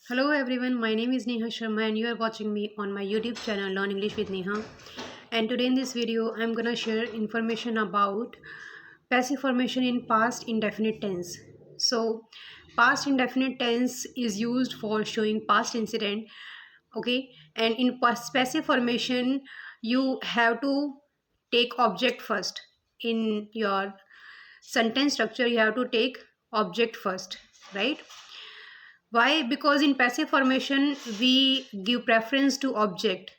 Hello everyone, my name is Neha Sharma and you are watching me on my YouTube channel Learn English with Neha. And today in this video, I'm gonna share information about passive formation in past indefinite tense. So, past indefinite tense is used for showing past incident, okay? And in past passive formation, you have to take object first. In your sentence structure, you have to take object first, right? Why? Because in passive formation we give preference to object.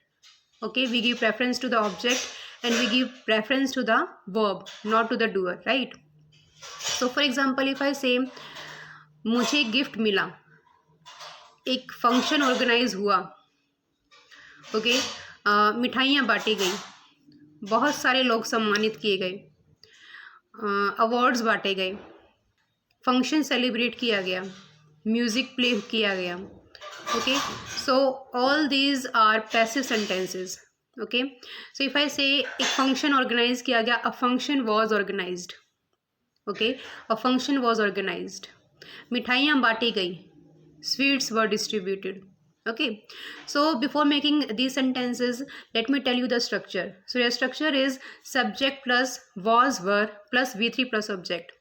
Okay, we give preference to the object and we give preference to the verb, not to the doer, right? So for example, if I say मुझे gift मिला, एक function organise हुआ, okay, मिठाइयाँ बांटी गई, बहुत सारे लोग सम्मानित किए गए, अवार्ड्स बांटे गए, फंक्शन सेलिब्रेट किया गया, म्यूजिक प्ले किया गया. Okay, so all these are passive sentences. Okay, so if I say एक function organize किया गया, a function was organized. Okay, a function was organized. मिठाइयाँ बांटी गई, sweets were distributed. Okay, so before making these sentences, let me tell you the structure. So your structure is subject plus was were plus V3 plus object.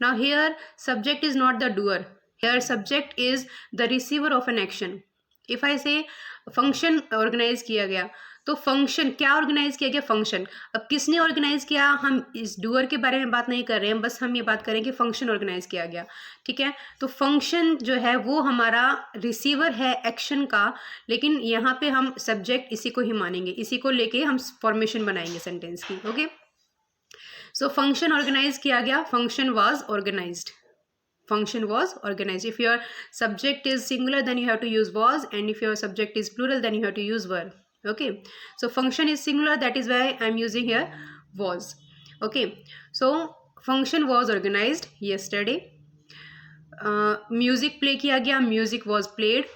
Now here subject is not the doer. Here subject is the receiver of an action. If I say function organise किया गया, तो function क्या organise किया गया? Function. अब किसने organise किया? हम इस डूअर के बारे में बात नहीं कर रहे हैं, बस हम ये बात करें कि फंक्शन ऑर्गेनाइज किया गया. ठीक है, तो फंक्शन जो है वो हमारा रिसीवर है एक्शन का, लेकिन यहाँ पे हम सब्जेक्ट इसी को ही मानेंगे, इसी को लेके हम फॉर्मेशन बनाएंगे सेंटेंस की. ओके, सो फंक्शन ऑर्गेनाइज किया गया, function was organised. Function was organized. If your subject is singular, then you have to use was, and if your subject is plural, then you have to use were. Okay, so function is singular, that is why I'm using here was. Okay, so function was organized yesterday. Music play किया गया, music was played.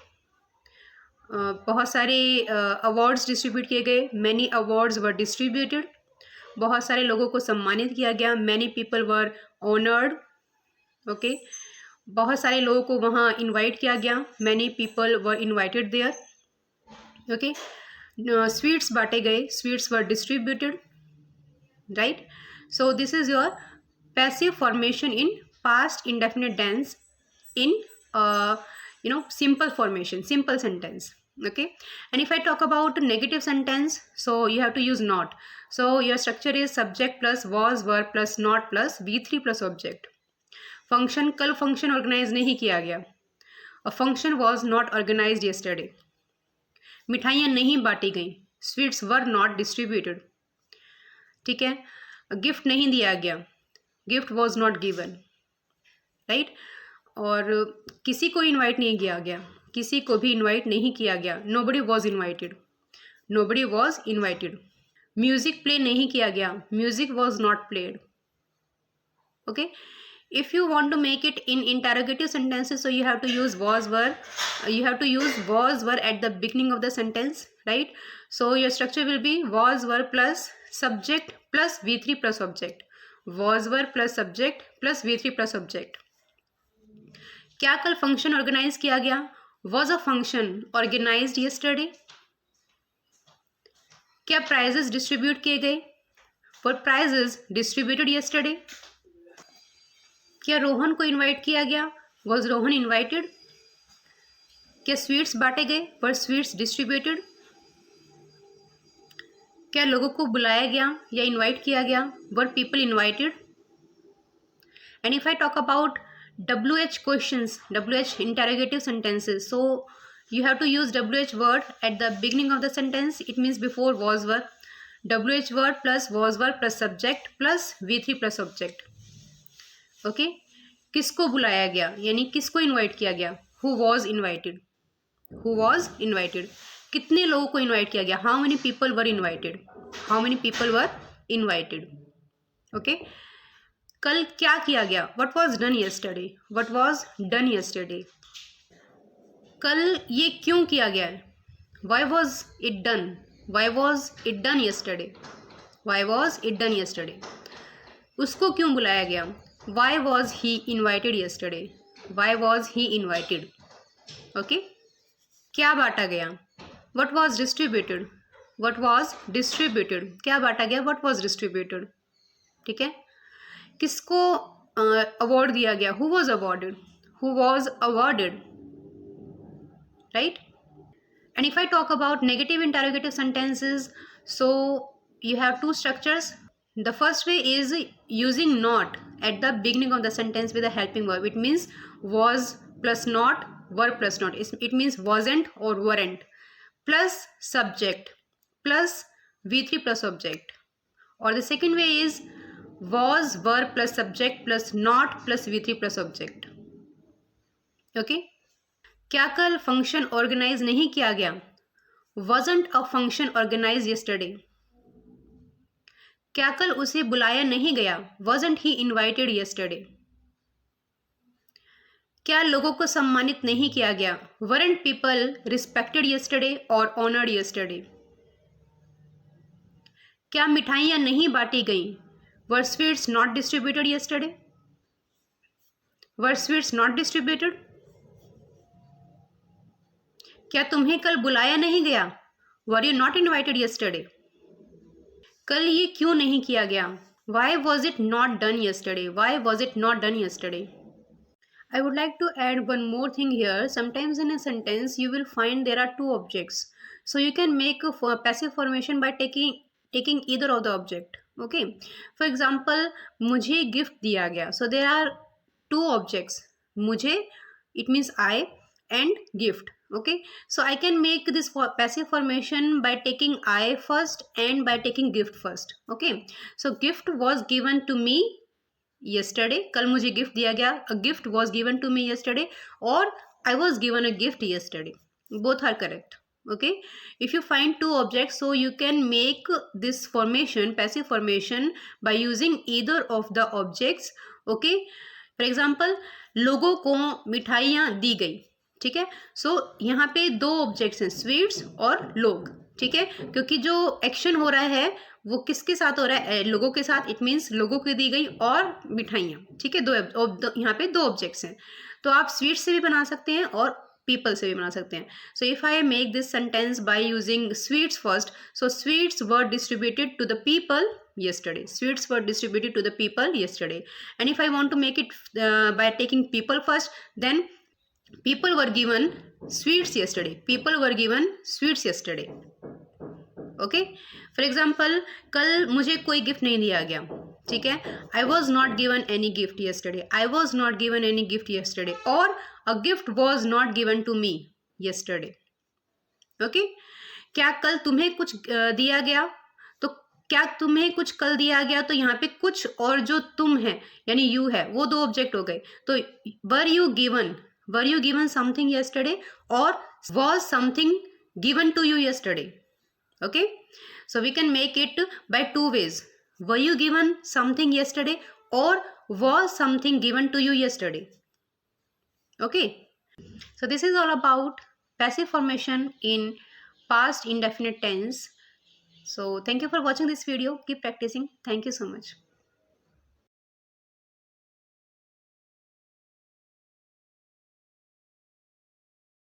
बहुत सारे awards distribute किए गए, many awards were distributed. बहुत सारे लोगों को सम्मानित किया गया, many people were honored. Okay, बहुत सारे लोगों को वहाँ इनवाइट किया गया, many people were invited there. Okay, sweets बांटे गए, sweets were distributed, right. So this is your passive formation in past indefinite tense in simple formation, simple sentence. Okay, and if I talk about negative sentence, so you have to use not. So your structure is subject plus was were plus not plus V3 plus object. Function, कल function organise नहीं किया गया, a function was not organised yesterday. मिठाइयाँ नहीं बांटी गई, sweets were not distributed. ठीक है, गिफ्ट नहीं दिया गया, gift was not given, right. और किसी को इनवाइट नहीं किया गया, किसी को भी इनवाइट नहीं किया गया, nobody was invited, nobody was invited. Music play नहीं किया गया, music was not played. Okay, if you want to make it in interrogative sentences, so you have to use was were, you have to use was were at the beginning of the sentence, right. So your structure will be was were plus subject plus V3 plus object, was were plus subject plus V3 plus object. क्या कल function organise किया गया? was a function organized yesterday. क्या prizes distribute किए गए? were prizes distributed yesterday. क्या रोहन को invite किया गया? Was Rohan invited. क्या स्वीट्स बांटे गए? वर स्वीट्स डिस्ट्रीब्यूटेड. क्या लोगों को बुलाया गया या इनवाइट किया गया? Were people invited. And if I talk about WH questions, WH interrogative sentences, so you have to use WH word at the beginning of the sentence. It means before was were. WH word plus was were plus subject plus V3 plus object. Okay, किसको बुलाया गया यानी किसको invite किया गया? Who was invited, who was invited. कितने लोगों को इनवाइट किया गया? How many people were invited, how many people were invited. Okay, कल क्या किया गया? What was done yesterday, what was done yesterday. कल ये क्यों किया गया है? Why was it done, why was it done yesterday, why was it done yesterday. उसको क्यों बुलाया गया? Why was he invited yesterday? Why was he invited? Okay. क्या बांटा गया, what was distributed, what was distributed, क्या बांटा गया, what was distributed, ठीक है। किसको अवार्ड दिया गया, who was awarded, who was awarded, right? And if I talk about negative interrogative sentences, so you have two structures. The first way is using not at the beginning of the sentence with a helping verb. It means was plus not, were plus not. It means wasn't or weren't, plus subject plus V3 plus object. Or the second way is was, were plus subject plus not plus V3 plus object. Okay? क्या कल function organise नहीं किया गया, wasn't a function organized yesterday. क्या कल उसे बुलाया नहीं गया, wasn't he invited yesterday. क्या लोगों को सम्मानित नहीं किया गया, weren't people respected yesterday or honored yesterday. क्या मिठाइयाँ नहीं बांटी गईं, were sweets not distributed yesterday. were sweets not distributed. क्या तुम्हें कल बुलाया नहीं गया, were you not invited yesterday. कल ये क्यों नहीं किया गया, why was it not done yesterday. Why was it not done yesterday. I would like to add one more thing here. Sometimes in a sentence you will find there are two objects. So you can make a passive formation by taking either of the object. Okay. For example, मुझे gift दिया गया. So there are two objects. मुझे, it means I, and gift. Okay, so I can make this passive formation by taking I first and by taking gift first. Okay, so gift was given to me yesterday. कल मुझे gift दिया गया. A gift was given to me yesterday, or I was given a gift yesterday. Both are correct. Okay, if you find two objects, so you can make this formation, passive formation, by using either of the objects. Okay, for example, लोगों को मिठाइयाँ दी गई. ठीक है, सो यहाँ पे दो objects हैं, स्वीट्स और लोग. ठीक है, क्योंकि जो एक्शन हो रहा है वो किसके साथ हो रहा है, लोगों के साथ. इट मीन्स लोगों को दी गई और मिठाइयाँ. ठीक है, यहाँ पे दो ऑब्जेक्ट्स हैं, तो आप स्वीट्स से भी बना सकते हैं और पीपल से भी बना सकते हैं. So if I make this sentence by using sweets first, so sweets were distributed to the people yesterday. Sweets were distributed to the people yesterday. And if I want to make it by taking people first, then people were given sweets yesterday. People were given sweets yesterday. Okay, for example, कल मुझे कोई gift नहीं दिया गया. ठीक है, I was not given any gift yesterday. I was not given any gift yesterday, or a gift was not given to me yesterday. Okay, क्या कल तुम्हें कुछ दिया गया, तो क्या तुम्हें कुछ कल दिया गया, तो यहाँ पे कुछ और जो तुम है यानी यू है, वो दो ऑब्जेक्ट हो गए. तो were you given something yesterday, or was something given to you yesterday. Okay, so we can make it by two ways. Were you given something yesterday, or was something given to you yesterday. Okay, so this is all about passive formation in past indefinite tense. So thank you for watching this video. Keep practicing. Thank you so much.